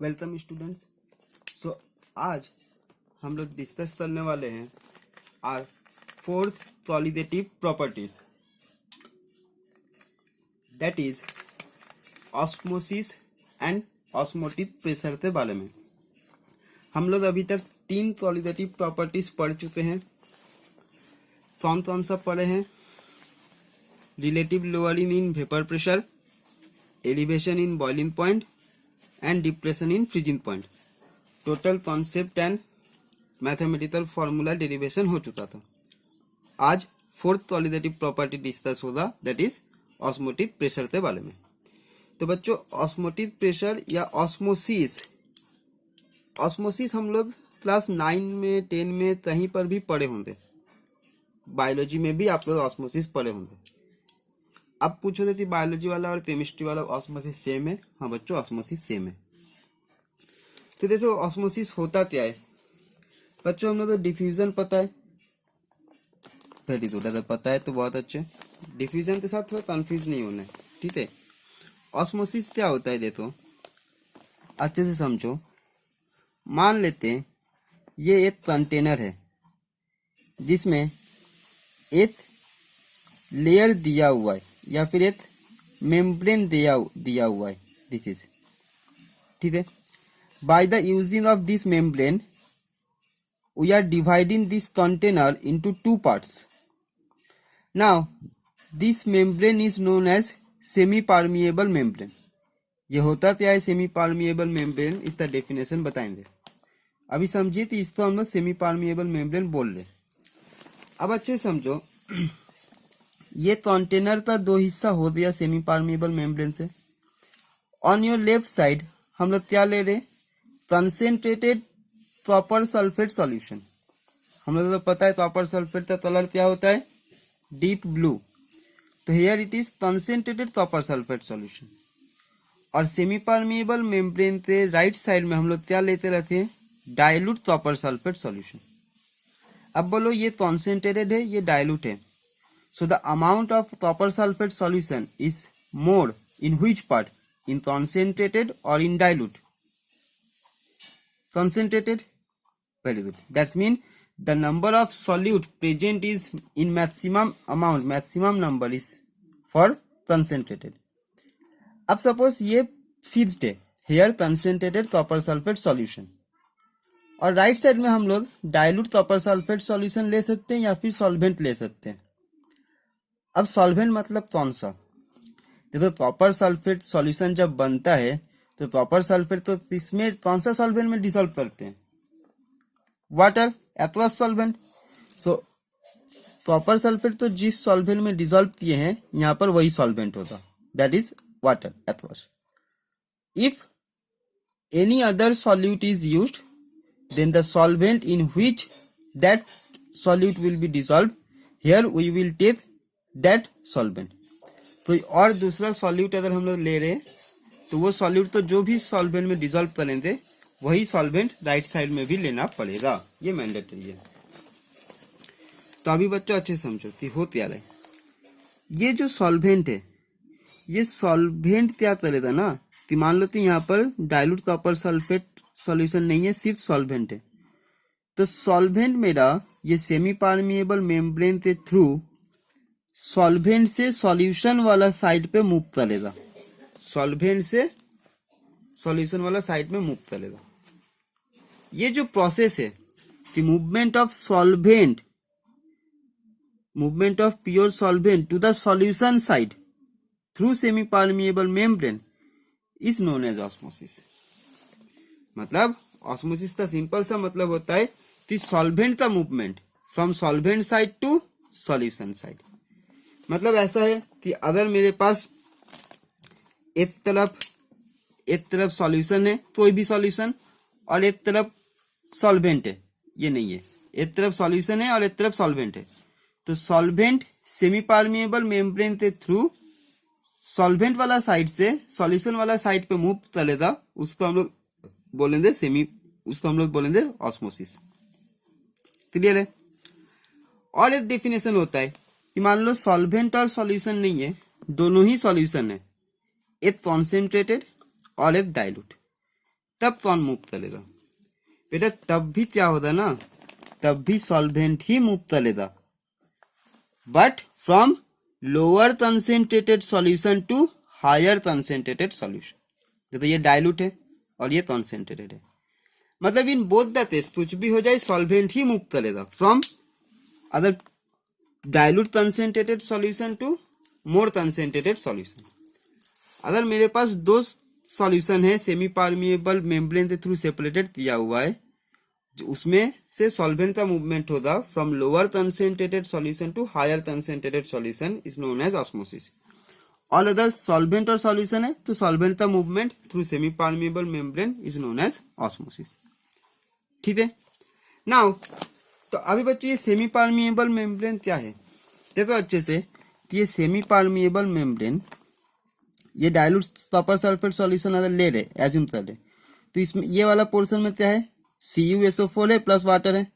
Welcome students. सो आज हम लोग डिस्कस करने वाले हैं are fourth qualitative properties, that is osmosis and osmotic pressure के बारे में। हम लोग अभी तक 3 क्वालिटेटिव प्रॉपर्टीज पढ़ चुके हैं। कौन कौन सा पढ़े हैं? Relative lowering in vapour pressure, elevation in boiling point and depression in freezing point. Total concept and mathematical formula derivation हो चुका था। आज फोर्थ क्वालिटेटिव प्रॉपर्टी डिस्कस होगा, दैट इज ऑस्मोटिक प्रेशर के बारे में। तो बच्चों, ऑस्मोटिक प्रेशर या ऑस्मोसिस हम लोग क्लास 9 में 10 में कहीं पर भी पढ़े होंगे। बायोलॉजी में भी आप लोग ऑस्मोसिस पढ़े होंगे। अब पूछो थे कि बायोलॉजी वाला और केमिस्ट्री वाला ऑस्मोसिस सेम है? हाँ बच्चों, ऑस्मोसिस सेम है। तो देखो ऑस्मोसिस होता क्या है बच्चों। हम लोग तो डिफ्यूजन पता है, वेरी गुड, अगर पता है तो बहुत अच्छे। डिफ्यूजन के साथ थोड़ा कंफ्यूज नहीं होना है, ठीक है। ऑस्मोसिस क्या होता है देखो अच्छे से समझो। मान लेते हैं ये एक कंटेनर है जिसमें एक लेयर दिया हुआ है या फिर एक मेम्ब्रेन दिया हुआ है, दिस इज, ठीक है। By the using of this membrane we are dividing this container into 2 parts. Now this membrane is known as semi permeable membrane. ये होता क्या है सेमी परमिएबल मेम्ब्रेन? इसका डेफिनेशन बताएंगे। अभी समझिए तो इसको हम लोग सेमी परमिएबल मेम्ब्रेन बोल रहे। अब अच्छे समझो, ये कंटेनर का 2 हिस्सा हो गया सेमी परमिएबल मेम्ब्रेन से। ऑन योर लेफ्ट साइड हम लोग क्या ले रहे? Concentrated copper sulphate solution. हम लोग तो पता है कॉपर सल्फेट का कलर क्या होता है? Deep blue. तो here it is concentrated copper sulphate solution. और सेमी परमिएबल मेम्ब्रेन के राइट साइड में हम लोग क्या लेते रहते हैं? Dilute copper sulphate solution. अब बोलो ये कंसेंट्रेटेड है, ये डाइल्यूट है। So the amount of copper sulphate solution is more in which part? In concentrated और in dilute? Concentrated. Very good. That's mean the number of solute present is in maximum amount. Maximum number is for concentrated. अब suppose ये fixed है, here concentrated copper sulfate solution, और right side में हम लोग dilute copper sulphate solution ले सकते हैं या फिर सॉल्वेंट ले सकते हैं। अब सॉल्वेंट मतलब कौन सा? देखो कॉपर सल्फेट सॉल्यूशन जब बनता है तो कॉपर सल्फेट तो इसमें कौन सा सॉल्वेंट में डिसॉल्व करते हैं? Water, aqueous solvent. सो कॉपर सल्फेट तो जिस सॉल्वेंट में डिसॉल्व किए हैं यहाँ पर वही सॉल्वेंट होगा, that is water, aqueous. If any other solute is used then the solvent in which that solute will be dissolve, here we will take that solvent. तो और दूसरा सॉल्यूट अगर हम लोग ले रहे हैं तो वो सॉल्यूट तो जो भी सॉल्वेंट में डिसॉल्व करेंगे वही सॉल्वेंट राइट साइड में भी लेना पड़ेगा, ये मैंडेटरी है। तो अभी बच्चों अच्छे समझो कि हो क्या रहा है। ये जो सॉल्वेंट है, ये सॉल्वेंट क्या करेगा ना कि मान लो कि यहाँ पर डाइल्यूट कॉपर सल्फेट सॉल्यूशन नहीं है, सिर्फ सॉल्वेंट है। तो सॉल्वेंट मेरा ये सेमी परमिएबल मेम्ब्रेन के थ्रू सॉल्वेंट से सॉल्यूशन वाला साइड पे मूव करेगा, सॉल्वेंट से सॉल्यूशन वाला साइड में मूव करेगा। ये जो प्रोसेस है कि movement of solvent, movement of pure solvent to the solution side through semi permeable membrane is known as osmosis. मतलब ऑस्मोसिस का सिंपल सा मतलब होता है कि सॉल्वेंट का movement from solvent side to solution side. मतलब ऐसा है कि अगर मेरे पास एक तरफ सॉल्यूशन है, कोई भी सॉल्यूशन, और एक तरफ सॉल्वेंट है, ये नहीं है, एक तरफ सॉल्यूशन है और एक तरफ सॉल्वेंट है, तो सॉल्वेंट सेमी परमिएबल मेम्ब्रेन के थ्रू सॉल्वेंट वाला साइड से सॉल्यूशन वाला साइड पे मूव करेगा, उसको हम लोग बोलेंगे ऑस्मोसिस। क्लियर है? और एक डेफिनेशन होता है कि मान लो सॉल्वेंट और सॉल्यूशन नहीं है, दोनों ही सॉल्यूशन है, एक कॉन्सेंट्रेटेड और एक डाइल्यूट। तब कौन मूव करेगा बेटा? तब भी क्या होता ना, तब भी सॉल्वेंट ही मूव करेगा, but from lower concentrated solution to higher concentrated solution. तो ये डाइल्यूट है और ये कंसेंट्रेटेड है, मतलब इन बोथ द केस कुछ भी हो जाए सॉल्वेंट ही मूव करेगा from other dilute concentrated solution to more concentrated solution. अगर मेरे पास दो सॉल्यूशन है सेमी परमिएबल मेम्ब्रेन के थ्रू सेपरेटेड किया हुआ है, उसमें से सॉल्वेंट का मूवमेंट होगा from lower concentrated solution to higher concentrated solution is known as osmosis. All other solvent और सॉल्यूशन है तो सॉल्वेंट का movement through semi permeable membrane is known as osmosis. ठीक है, नाउ तो अभी बच्चों ये सेमी परमिएबल मेम्ब्रेन क्या है देखो अच्छे से। ये सेमी परमिएबल मेम्ब्रेन, ये डाइल्यूट कॉपर सल्फेट सॉल्यूशन अगर ले रहे एज्यूम कर रहे तो इसमें ये वाला पोर्शन में क्या है CuSO4 है प्लस वाटर है।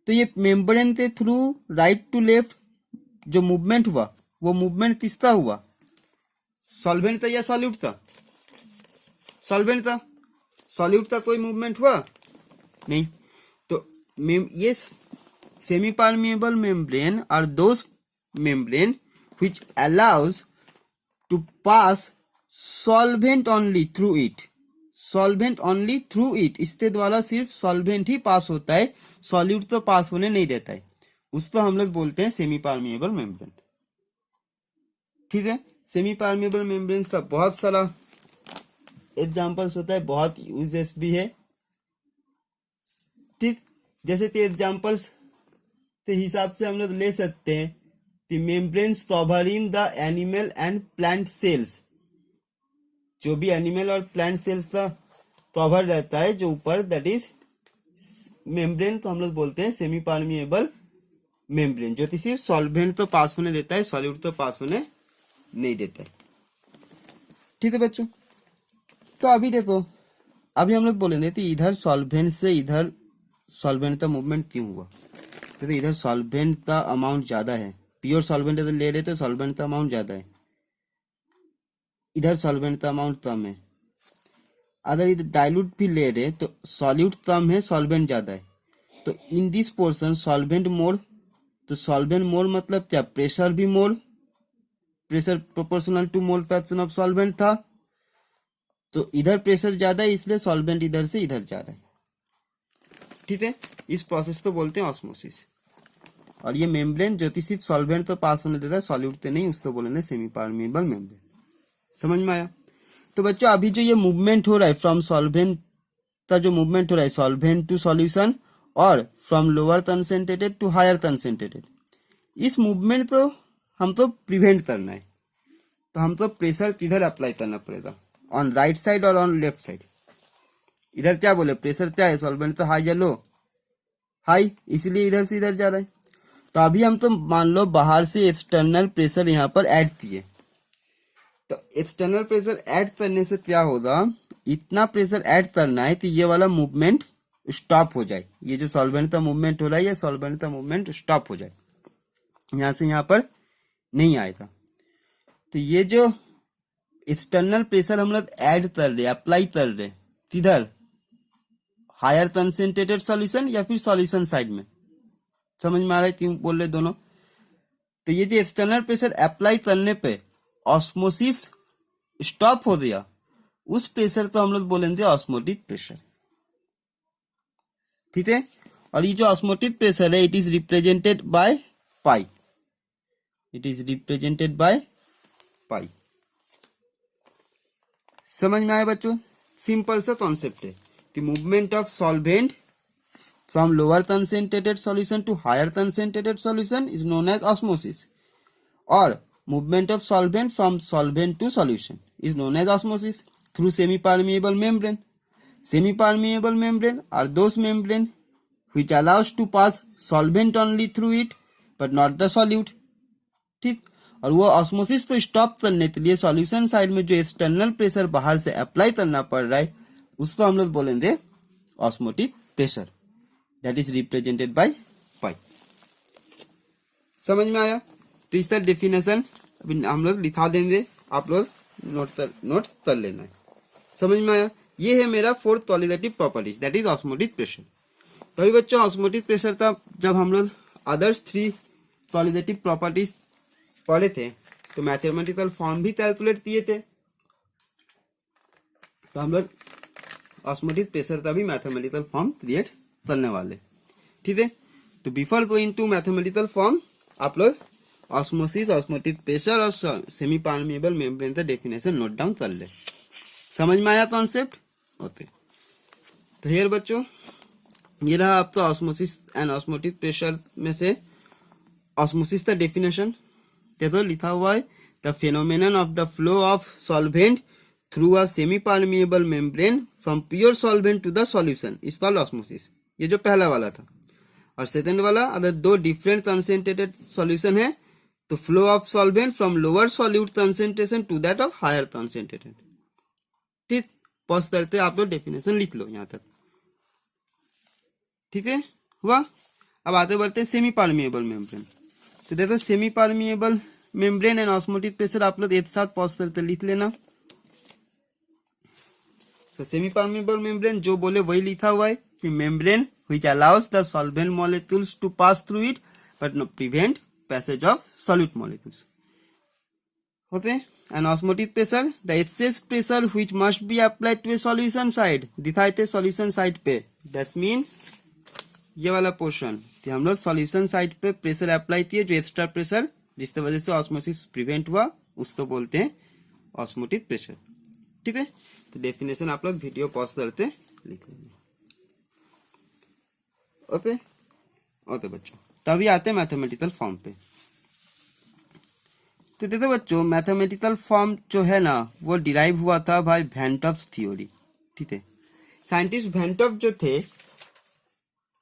तो ये मेम्ब्रेन के थ्रू राइट टू लेफ्ट जो मूवमेंट हुआ वो मूवमेंट किसका हुआ? सॉल्वेंट था या सॉल्यूट था? सॉल्वेंट था। सॉल्यूट का कोई मूवमेंट हुआ नहीं। तो ये semi permeable membrane are those membrane which allows to pass solvent only through it, solvent only through it। इसके द्वारा सिर्फ सॉल्वेंट ही पास होता है, सॉल्यूट तो पास होने नहीं देता है, उसको हम लोग बोलते हैं सेमी परमिएबल मेम्ब्रेन। ठीक है, सेमी परमिएबल मेम्ब्रेन का बहुत सारा एग्जांपल्स होता है, बहुत यूजेस भी है। ठीक, जैसे कि एग्जांपल्स के हिसाब से हम लोग ले सकते हैं The membranes covering the animal and plant cells, जो भी एनिमल और प्लांट सेल्स का कवर रहता है जो ऊपर, दैट इज मेम्ब्रेन को हम लोग बोलते हैं सेमी परमिएबल मेम्ब्रेन, जो कि सिर्फ सॉल्वेंट तो पास होने देता है, सॉल्यूट तो पास होने नहीं देता है। ठीक है बच्चों, तो अभी देखो, अभी हम लोग बोलेंगे तो इधर सॉल्वेंट से इधर सॉल्वेंट का मूवमेंट क्यों हुआ? तो इधर सॉल्वेंट का अमाउंट ज्यादा है, प्योर सॉल्वेंट अगर ले रहे तो सॉल्वेंट का अमाउंट ज्यादा है, इधर सॉल्वेंट का अमाउंट कम है। अगर इधर डाइल्यूट भी ले रहे तो सॉल्यूट कम है, सॉल्वेंट ज्यादा है। तो in this portion solvent more, तो सॉल्वेंट मोर मतलब क्या? प्रेशर भी more, pressure proportional to mole fraction of solvent था। तो इधर प्रेशर ज्यादा है इसलिए सॉल्वेंट इधर से इधर जा रहा है। ठीक है, इस प्रोसेस को बोलते हैं ऑस्मोसिस। और ये मेम्ब्रेन जो कि सिर्फ सॉल्वेंट तो पास होने देता है, सॉल्यूट तो नहीं, उसको बोलेंगे सेमी परमिएबल मेम्ब्रेन। समझ में आया? तो बच्चों अभी जो ये मूवमेंट हो रहा है फ्रॉम सॉल्वेंट का, जो मूवमेंट हो रहा है सॉल्वेंट टू सॉल्यूशन और from lower concentrated to higher concentrated, इस मूवमेंट को हम तो प्रिवेंट करना है, तो हम तो प्रेशर किधर अप्लाई करना पड़ेगा? ऑन राइट साइड और ऑन लेफ्ट साइड। इधर क्या बोले, प्रेशर क्या है? सॉल्वेंट तो हाई या लो? हाई, इसलिए इधर से इधर जा रहा है। तो अभी हम तो मान लो बाहर से एक्सटर्नल प्रेशर यहाँ पर ऐड किए, तो एक्सटर्नल प्रेशर ऐड करने से क्या होगा? इतना प्रेशर ऐड करना है कि ये वाला मूवमेंट स्टॉप हो जाए, ये जो सॉल्वेंट का मूवमेंट हो रहा है ये सॉल्वेंट का मूवमेंट स्टॉप हो जाए, यहाँ से यहाँ पर नहीं आएगा। तो ये जो एक्सटर्नल प्रेशर हम लोग ऐड कर रहे, अप्लाई कर रहे, किधर? हायर कंसेंट्रेटेड सॉल्यूशन या फिर सॉल्यूशन साइड में? समझ में आ रहा है क्यों बोल रहे दोनों? तो ये जो एक्सटर्नल प्रेशर अप्लाई करने पे ऑस्मोसिस स्टॉप हो गया, उस प्रेशर को हम लोग बोलेंगे ऑस्मोटिक प्रेशर। ठीक है, और ये जो ऑस्मोटिक प्रेशर है it is represented by pi, it is represented by pi. समझ में आया बच्चों? सिंपल सा कॉन्सेप्ट है। The movement of solvent from lower concentrated solution to higher concentrated solution is known as osmosis, or movement of solvent from solvent to solution is known as osmosis through semi-permeable membrane. Semi-permeable membrane are those membrane which allows to pass solvent only through it but not the solute. ठीक, और वो osmosis को stop करने के लिए solution side में जो external pressure बाहर से अप्लाई करना पड़ रहा है उसको हम लोग बोलेंगे osmotic pressure, that is represented by pi. समझ में आया? तो इसका डेफिनेशन अभी हम लोग लिखा देंगे, आप लोग नोट कर लेना है। समझ में आया? ये है मेरा fourth qualitative properties, that is osmotic pressure. तो अभी बच्चों ऑस्मोटिक प्रेशर था जब हम लोग अदर्स 3 क्वालिटेटिव प्रॉपर्टीज पढ़े थे तो मैथमेटिकल फॉर्म भी कैलकुलेट किए थे, तो हम लोग ऑस्मोटिक प्रेशर का भी मैथमेटिकल फॉर्म क्रिएट करने वाले, ठीक है। तो before going to mathematical form आप लोग ऑस्मोसिस, ऑस्मोटिक प्रेशर और सेमी परमेबल मेम्ब्रेन का डेफिनेशन नोट डाउन कर ले। समझ में आया कॉन्सेप्ट? ओके, तो हियर बच्चों ये रहा आपका ऑस्मोसिस एंड ऑस्मोटिक प्रेशर में से ऑस्मोसिस का डेफिनेशन। देखो लिखा हुआ है the phenomenon of the flow of solvent through a semi permeable membrane from pure solvent to the solution is called osmosis. ये जो पहला वाला था। और सेकंड वाला अगर 2 डिफरेंट कंसेंट्रेटेड सॉल्यूशन है तो flow of solvent from lower solute concentration to that of higher concentrated. ठीक, पॉज करते आप लोग डेफिनेशन लिख लो यहां तक, ठीक है हुआ। अब आगे बढ़ते हैं सेमी परमेबल मेम्ब्रेन। तो देखो semi permeable membrane and osmotic pressure आप लोग एक साथ पॉज करते लिख लेना। तो सेमी परमेबल मेम्ब्रेन जो बोले वही लिखा हुआ है कि membrane which allows the solvent molecules to pass through it but no prevent passage of solute molecules. Okay, and osmotic pressure, the excess pressure which must be applied to a solution side, दिखाए थे solution side पे, that's mean ये वाला portion कि हम लोग solution side पे pressure apply किए जो एक्स्ट्रा प्रेशर जिसकी वजह से ऑस्मोसिस प्रिवेंट हुआ उसको बोलते हैं ऑस्मोटिक प्रेशर, ठीक है। तो डेफिनेशन आप लोग वीडियो पॉज करते लिख लेंगे। ओके ओके बच्चों, तभी आते हैं मैथमेटिकल फॉर्म पे। तो देखो बच्चों मैथमेटिकल फॉर्म जो है ना वो डिराइव हुआ था बाय वैन टॉप्स थ्योरी, ठीक है। साइंटिस्ट वैन टॉप जो थे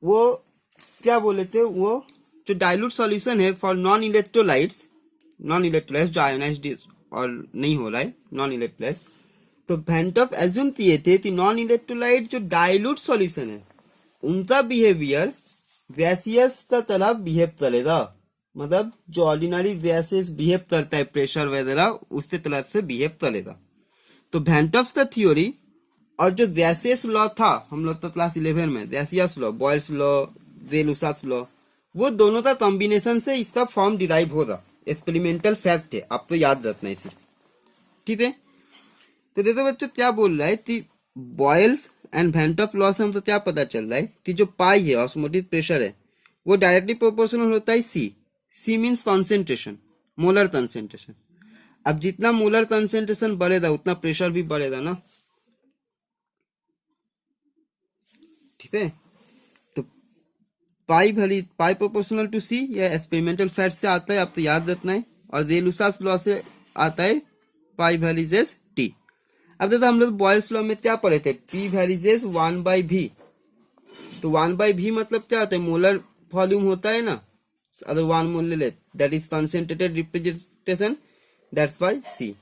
वो क्या बोले थे, वो जो डाइल्यूट सॉल्यूशन है फॉर नॉन इलेक्ट्रोलाइट्स जो आयोनाइज्ड और नहीं हो रहा है नॉन इलेक्ट्रोलाइट्स, तो वैन टॉप एज्यूम किए थे कि नॉन इलेक्ट्रोलाइट जो डाइल्यूट सॉल्यूशन है उनका बिहेवियर गैसियस का तरह बिहेव करेगा, मतलब जो ऑर्डिनरी गैसेस बिहेव करता है प्रेशर वगैरह उसके तरह से बिहेव करेगा। तो वैन टॉप्स का थ्योरी और जो गैसियस लॉ था हम लोग तो क्लास 11 में गैसियस लॉ, बॉयल्स लॉ, दे-लुसास लॉ, वो दोनों का कॉम्बिनेशन से इसका फॉर्म डिराइव होगा। एक्सपेरिमेंटल फैक्ट है, आप तो याद रखना है सिर्फ, ठीक है। तो देखो बच्चों क्या बोल रहा है कि Boyle's and Van't Hoff law से हमको क्या पता चल रहा है कि जो पाई है ऑस्मोटिक प्रेशर है वो डायरेक्टली प्रोपोर्शनल होता है C means concentration, molar concentration. अब जितना मोलर कॉन्सेंट्रेशन बढ़ेगा उतना प्रेशर भी बढ़ेगा ना, ठीक है। तो पाई प्रोपोर्शनल टू सी या एक्सपेरिमेंटल फैक्ट से आता है, आप तो याद रखना है। और दे-लुसास लॉ से आता है पाई वैल्यूज टी। अब देखो हम लोग बॉयल्स लॉ में क्या पढ़े थे, पी वैल्यूज 1/v। तो 1/v मतलब क्या होता है, मोलर वॉल्यूम होता है ना, अगर 1 मोल ले that is concentrated representation, that's why c.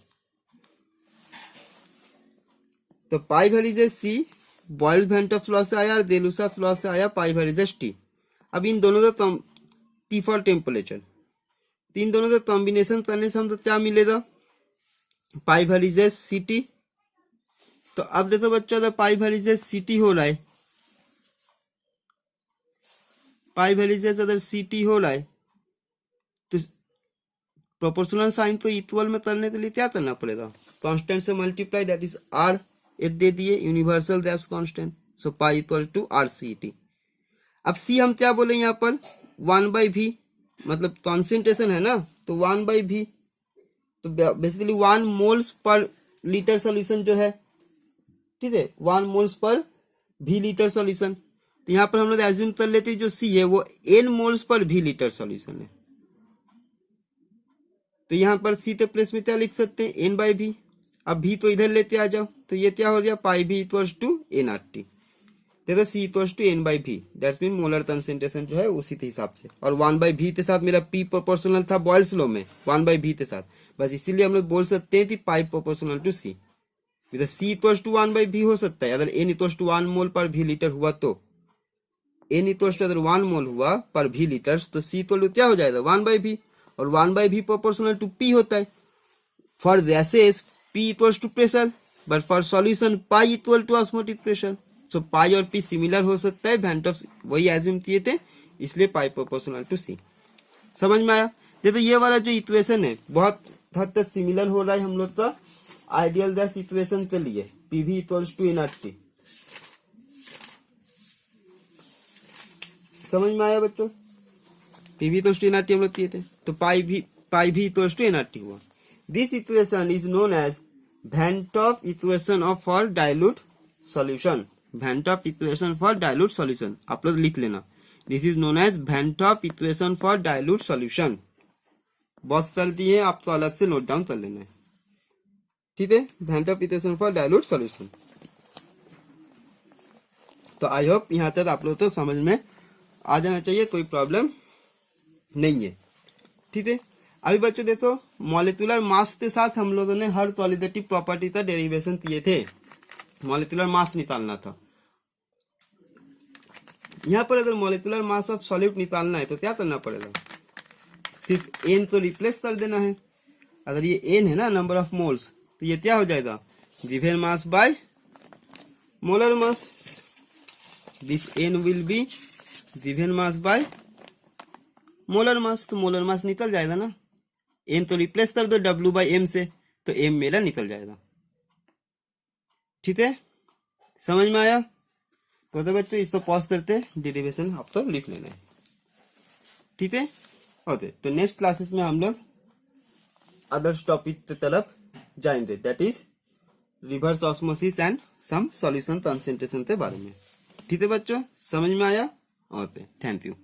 तो pi values c Boyle van't Hoff law से आया और दे-लुसास लॉ से आया पाई वैल्यूज टी। अब इन दोनों का टी फॉर टेम्परेचर, इन दोनों का कॉम्बिनेशन करने से हमको क्या मिलेगा, पाई वैल्यूज सी टी। तो अब देखो बच्चों अगर पाई वैल्यूज सीटी हो रहा है, पाई वैल्यूज अगर सीटी हो रहा है तो प्रोपोर्शनल साइन तो इक्वल में करने के लिए क्या करना पड़ेगा, कांस्टेंट से मल्टीप्लाई, दैट इज आर एक दे दिए universal gas constant, so pi equal to R C T. अब सी हम क्या बोले यहाँ पर 1/v, मतलब कॉन्सेंट्रेशन है ना, तो 1/v तो basically 1 moles per litre solution जो है, ठीक है, 1 moles per v litre solution. तो यहाँ पर हम लोग एज्यूम कर लेते हैं जो सी है वो n moles per v litre solution है। तो यहाँ पर सी के प्लेस में क्या लिख सकते हैं, n/v। अब v तो इधर लेते आ जाओ, तो ये क्या हो गया, pi v equals to nRT। देखो c equals to n/v, that's mean molar concentration जो है उसी के हिसाब से। और 1/v के साथ मेरा p प्रोपोर्शनल था बॉयल्स लॉ में 1/v के साथ, बस इसीलिए हम लोग बोल सकते हैं कि pi proportional to c। c equals to 1/v हो सकता है, अगर n इक्वल्स टू 1 मोल पर v लीटर हुआ तो n इक्वल्स टू अगर 1 मोल हुआ पर v लीटर तो c इक्वल टू क्या हो जाएगा 1/v, और 1/v प्रोपोर्शनल टू p होता है। For gases p equals to pressure, but for solution pi equal to osmotic pressure, so pi और पी सिमिलर हो सकता है, वेंट ऑफ वही एज्यूम किए थे, इसलिए पाई प्रोपोर्शनल टू सी। समझ में आया? देखो ये वाला जो इक्वेशन है बहुत हद तक सिमिलर हो रहा है हम लोग का आइडियल गैस इक्वेशन के लिए, पीवी इक्वल्स टू एनआरटी। समझ में आया बच्चों? पीवी इक्वल्स टू एनआरटी हम लोग किए थे, तो पाई भी इक्वल्स टू एनआरटी हुआ। This equation is known as Van't Hoff equation of for dilute solution. Van't Hoff equation for dilute solution आप लोग लिख लेना, this is known as Van't Hoff equation for dilute solution. बॉस कर दिए, आपको अलग से नोट डाउन कर लेना है, ठीक है? Van't Hoff equation for dilute solution. तो आई होप यहाँ तक आप लोग तो समझ में आ जाना चाहिए, कोई प्रॉब्लम नहीं है, ठीक है? अभी बच्चों देखो, मॉलिक्यूलर मास के साथ हम लोगों ने हर क्वालिटेटिव प्रॉपर्टी का डेरिवेशन किए थे, मॉलिक्यूलर मास निकालना था। यहाँ पर अगर मॉलिक्यूलर मास ऑफ सॉल्यूट निकालना है तो क्या करना पड़ेगा? सिर्फ एन तो रिप्लेस कर देना है। अगर ये एन है ना, नंबर ऑफ मोल्स, तो ये क्या हो जाएगा? Given mass by molar mass. This N will be given mass by molar mass, तो मोलर मास निकल जाएगा ना। एन तो रिप्लेस कर दो W बाई एम से, तो एम मेरा निकल जाएगा, ठीक है? समझ में आया? तो बच्चों इसको पॉज करते डेरिवेशन आप तो लिख लेना है, ठीक है? ओके, तो नेक्स्ट क्लासेस में हम लोग अदर्स टॉपिक की तरफ जाएंगे, that is reverse osmosis and some solution concentration के बारे में, ठीक है बच्चों? समझ में आया? Okay, thank you.